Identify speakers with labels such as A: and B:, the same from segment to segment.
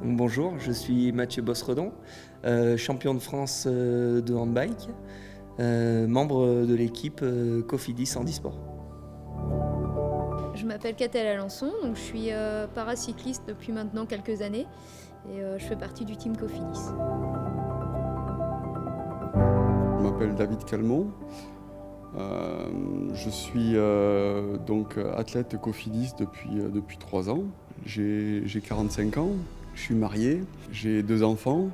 A: Donc, bonjour, je suis Mathieu Bosredon, champion de France de handbike, membre de l'équipe Cofidis Handisport.
B: Je m'appelle Catel Alençon, donc je suis paracycliste depuis maintenant quelques années et je fais partie du team Cofidis.
C: Je m'appelle David Calmont. Je suis donc athlète Cofidis depuis 3 ans. J'ai 45 ans, je suis marié, j'ai 2 enfants.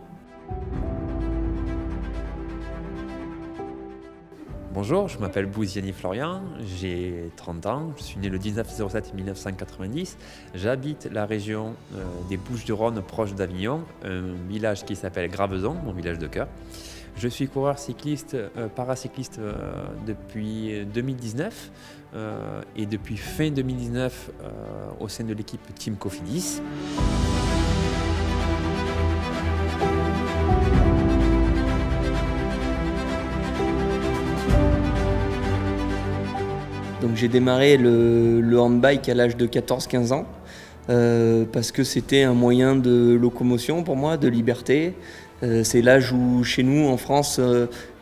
D: Bonjour, je m'appelle Bouziani Florian, j'ai 30 ans, je suis né le 19 07 1990. J'habite la région des Bouches-du-Rhône, proche d'Avignon, un village qui s'appelle Graveson, mon village de cœur. Je suis coureur cycliste, paracycliste depuis 2019 et depuis fin 2019 au sein de l'équipe Team Cofidis.
A: Donc j'ai démarré le handbike à l'âge de 14-15 ans parce que c'était un moyen de locomotion pour moi, de liberté. C'est l'âge où chez nous en France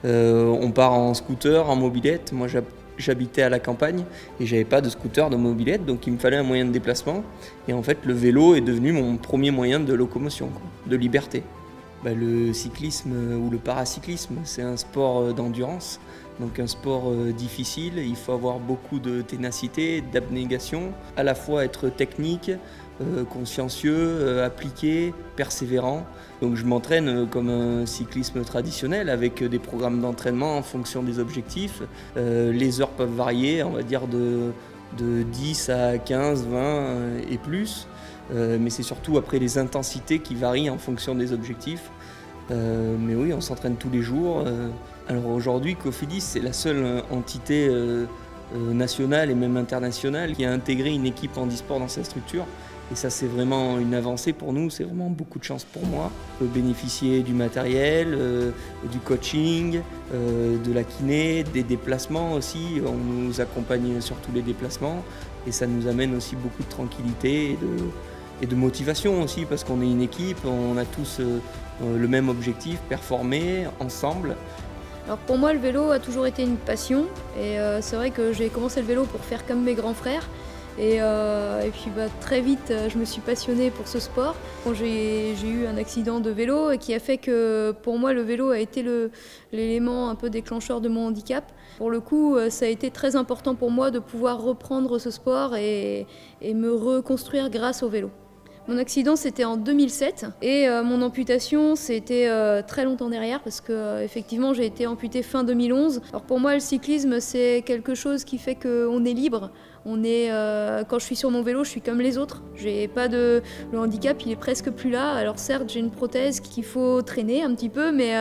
A: on part en scooter, en mobilette. Moi j'habitais à la campagne et j'avais pas de scooter, de mobilette, donc il me fallait un moyen de déplacement. Et en fait le vélo est devenu mon premier moyen de locomotion, de liberté. Le cyclisme ou le paracyclisme, c'est un sport d'endurance, donc un sport difficile. Il faut avoir beaucoup de ténacité, d'abnégation, à la fois être technique, consciencieux, appliqué, persévérant. Donc je m'entraîne comme un cyclisme traditionnel avec des programmes d'entraînement en fonction des objectifs. Les heures peuvent varier, on va dire de 10 à 15, 20 et plus. Mais c'est surtout après les intensités qui varient en fonction des objectifs. Mais oui, on s'entraîne tous les jours. Alors aujourd'hui, Cofidis, c'est la seule entité nationale et même internationale qui a intégré une équipe handisport dans sa structure. Et ça, c'est vraiment une avancée pour nous, c'est vraiment beaucoup de chance pour moi. On peut bénéficier du matériel, du coaching, de la kiné, des déplacements aussi. On nous accompagne sur tous les déplacements et ça nous amène aussi beaucoup de tranquillité et de motivation aussi, parce qu'on est une équipe, on a tous le même objectif, performer ensemble.
B: Alors pour moi le vélo a toujours été une passion et c'est vrai que j'ai commencé le vélo pour faire comme mes grands frères. Et puis très vite, je me suis passionnée pour ce sport. J'ai eu un accident de vélo qui a fait que pour moi le vélo a été l'élément un peu déclencheur de mon handicap. Pour le coup, ça a été très important pour moi de pouvoir reprendre ce sport et me reconstruire grâce au vélo. Mon accident c'était en 2007 et mon amputation c'était très longtemps derrière parce que effectivement j'ai été amputée fin 2011. Alors pour moi le cyclisme c'est quelque chose qui fait qu'on est libre. Quand je suis sur mon vélo, je suis comme les autres. Le handicap, il est presque plus là. Alors certes, j'ai une prothèse qu'il faut traîner un petit peu, mais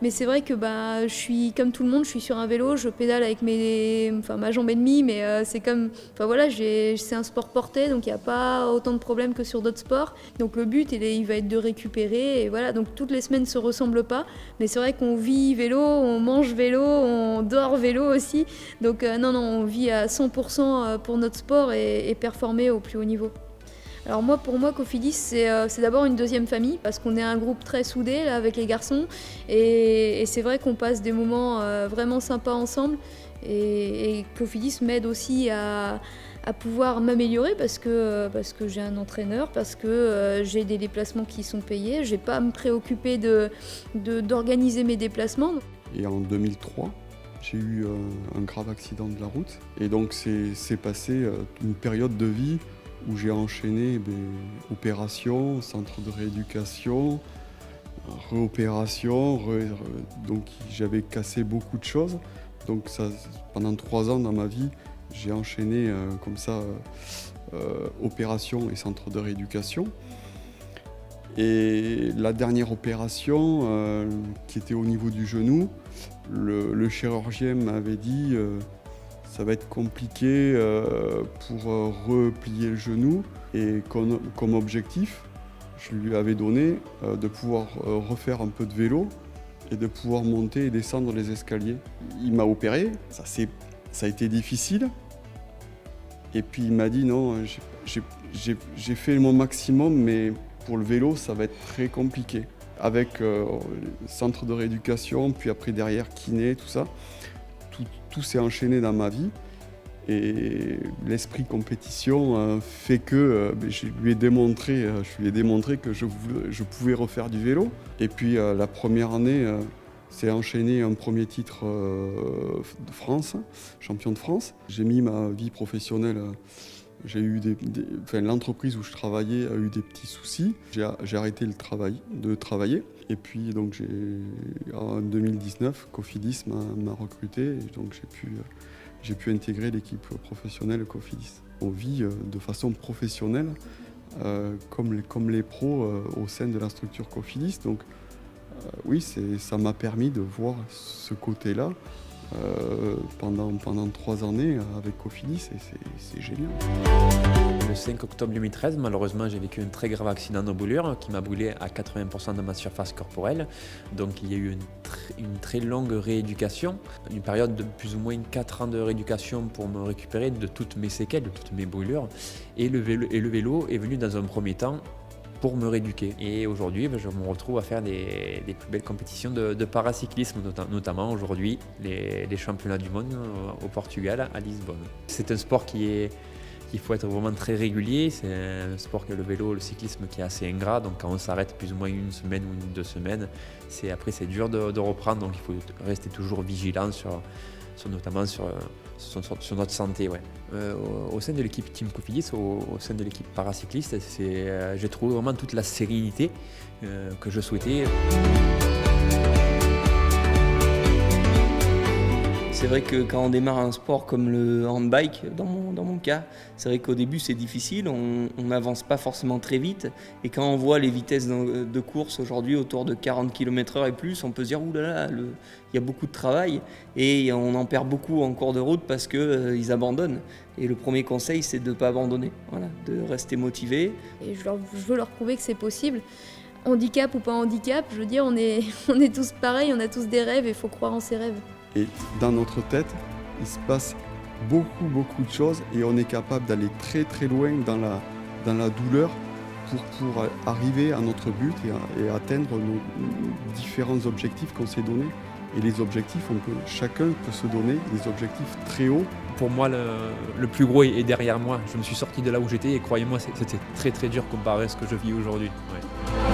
B: c'est vrai que je suis comme tout le monde. Je suis sur un vélo, je pédale avec ma jambe et demie, mais c'est un sport porté, donc il n'y a pas autant de problèmes que sur d'autres sports. Donc le but, il va être de récupérer. Et voilà, donc toutes les semaines ne se ressemblent pas, mais c'est vrai qu'on vit vélo, on mange vélo, on dort vélo aussi. Donc non, on vit à 100% pour notre sport et performer au plus haut niveau. Alors pour moi, Cofidis, c'est d'abord une deuxième famille parce qu'on est un groupe très soudé là, avec les garçons et c'est vrai qu'on passe des moments vraiment sympas ensemble et Cofidis m'aide aussi à pouvoir m'améliorer parce que j'ai un entraîneur, parce que j'ai des déplacements qui sont payés, j'ai pas à me préoccuper d'organiser mes déplacements.
C: Et en 2003, j'ai eu un grave accident de la route. Et donc c'est passé une période de vie où j'ai enchaîné opérations, centre de rééducation, réopération. Donc j'avais cassé beaucoup de choses. Donc pendant 3 ans dans ma vie, j'ai enchaîné comme ça opération et centre de rééducation. Et la dernière opération qui était au niveau du genou, le chirurgien m'avait dit ça va être compliqué pour replier le genou. Et comme objectif, je lui avais donné de pouvoir refaire un peu de vélo et de pouvoir monter et descendre les escaliers. Il m'a opéré, ça a été difficile. Et puis il m'a dit non, j'ai fait mon maximum, mais Pour le vélo, ça va être très compliqué. Avec centre de rééducation, puis après derrière kiné, tout ça, tout s'est enchaîné dans ma vie. Et l'esprit compétition fait que je lui ai démontré que je pouvais refaire du vélo. Et puis la première année, s'est enchaîné un premier titre de France, champion de France. J'ai mis ma vie professionnelle. J'ai eu l'entreprise où je travaillais a eu des petits soucis. J'ai arrêté de travailler. Et puis donc en 2019, Cofidis m'a recruté et donc j'ai pu intégrer l'équipe professionnelle Cofidis. On vit de façon professionnelle comme les pros au sein de la structure Cofidis. Donc oui, ça m'a permis de voir ce côté-là pendant 3 années avec Cofidis et c'est génial.
D: Le 5 octobre 2013, malheureusement, j'ai vécu un très grave accident de brûlure qui m'a brûlé à 80% de ma surface corporelle. Donc il y a eu une très longue rééducation, une période de plus ou moins 4 ans de rééducation pour me récupérer de toutes mes séquelles, de toutes mes brûlures. Et le vélo est venu dans un premier temps pour me rééduquer. Et aujourd'hui, je me retrouve à faire des plus belles compétitions de paracyclisme, notamment aujourd'hui les championnats du monde au Portugal, à Lisbonne. C'est un sport il faut être vraiment très régulier. C'est un sport que le vélo, le cyclisme qui est assez ingrat. Donc quand on s'arrête plus ou moins 1 semaine ou 2 semaines, après c'est dur de reprendre. Donc il faut rester toujours vigilant notamment sur notre santé. Ouais. Au sein de l'équipe Team Cofidis, au sein de l'équipe paracycliste, j'ai trouvé vraiment toute la sérénité que je souhaitais.
A: C'est vrai que quand on démarre un sport comme le handbike, dans mon cas, c'est vrai qu'au début c'est difficile, on n'avance pas forcément très vite. Et quand on voit les vitesses de course aujourd'hui autour de 40 km/h et plus, on peut se dire oulala, il y a beaucoup de travail et on en perd beaucoup en cours de route parce qu'ils abandonnent. Et le premier conseil, c'est de ne pas abandonner, voilà, de rester motivé.
B: Et je veux leur prouver que c'est possible. Handicap ou pas handicap, je veux dire, on est tous pareils, on a tous des rêves et il faut croire en ses rêves.
C: Et dans notre tête, il se passe beaucoup de choses et on est capable d'aller très loin dans la douleur pour arriver à notre but et atteindre nos différents objectifs qu'on s'est donnés. Et les objectifs, chacun peut se donner des objectifs très hauts.
D: Pour moi, le plus gros est derrière moi. Je me suis sorti de là où j'étais et croyez-moi, c'était très dur comparé à ce que je vis aujourd'hui. Ouais.